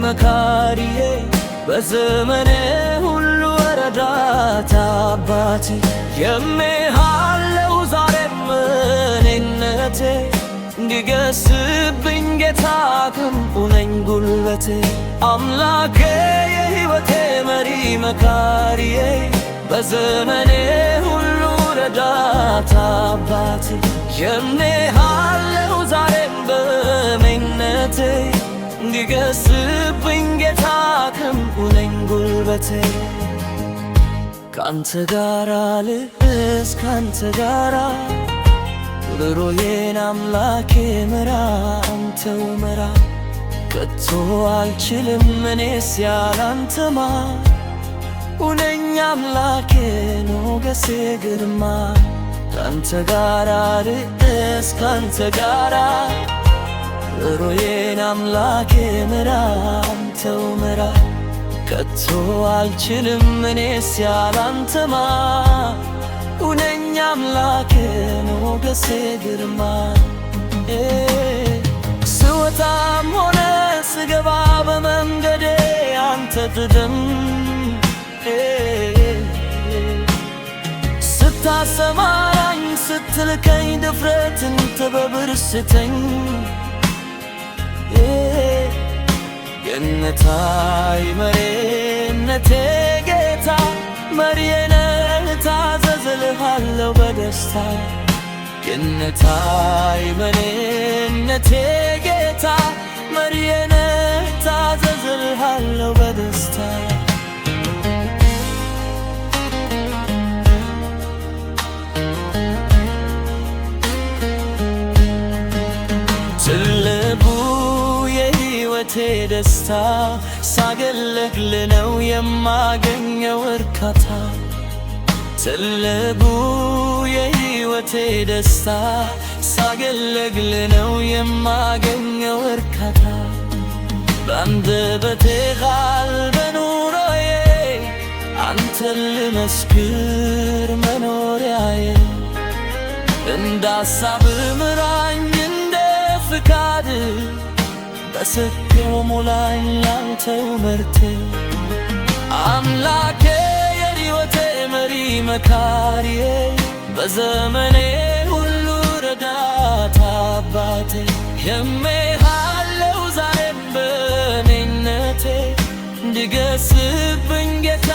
መካሪዬ በዘመኔ ሁሉ ረዳት አባቴ የምሃለው ዛሬም እኔነቴ እንዲገስብኝ ጌታ ክንፉ ነኝ ጉልበቴ አምላኬ የሕይወቴ መሪ መካሪዬ በዘመኔ ሁሉ ረዳት አባቴ የምሃለው ዛሬም በእኔነቴ እንዲገስብኝ ጌታ ክንፉ ነኝ ጉልበቴ ካንተ ጋራ ልስ ካንተ ጋራ ኑሮዬን አምላኬ ምራ አንተው ምራ ከቶ አልችልም እኔስ ያላንተማ ሁነኛ አምላኬ ሞገሴ ግርማ ካንተ ጋራ ልስ ካንተ ጋራ ኑሮዬን አምላኬ ምራ አንተው ምራ ከቶ አልችልም እኔስ ያላንተማ ሁነኛ አምላኬ ሞገሴ ግርማ ስወጣም ሆነ ስገባ በመንገዴ አንተ ትደም ስታሰማራኝ ስትልከኝ ድፍረትን ጥበብ ስተኝ ገነታይ መሪነቴ ጌታ መሪዬ ታዘዝልሃለሁ በደስታ ገነታይ መሪነቴ ጌታ መሪዬ ታዘዝልሃለሁ በደስታ ትልቁ የሕይወቴ ደስታ ሳገለግል ነው የማገኘው እርካታ ትልቁ የሕይወቴ ደስታ ሳገለግል ነው የማገኘው እርካታ በአንደበቴ ቃል በኑሮዬ አንተን ልመስክር መኖሪያዬ እንደ ሐሳብህ ምራኝ እንደ ፍቃድህ በሰፊው ሙላኝ ላንተው ምርቴ አምላኬ የሕይወቴ መሪ መካሪዬ በዘመኔ ሁሉ ረዳት አባቴ የምሃለው ዛሬም በእኔነቴ እንዲገስብኝ ጌታ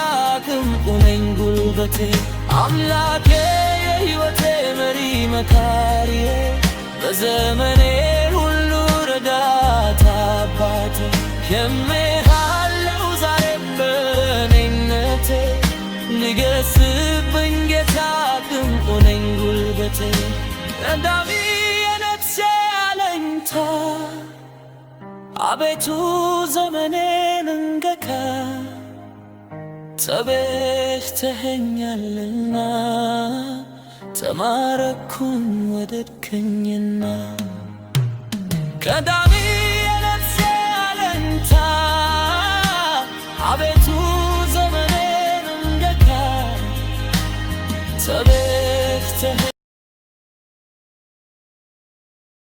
ክንፉ ነኝ ጉልበቴ አምላኬ የሕይወቴ መሪ መካሪዬ በዘመኔ ሁሉ ረዳት አባቴ የምሃለው ዛሬም በእኔነቴ እንዲገስብኝ ጌታ ክንፉ ነኝ ጉልበቴ ቀዳሚ የነፍሴ አለኝታ አቤቱ ዘመኔን እንገካ ተቤዥተኸኛልና ተማረኩኝ ወደድከኝና ቀዳሚ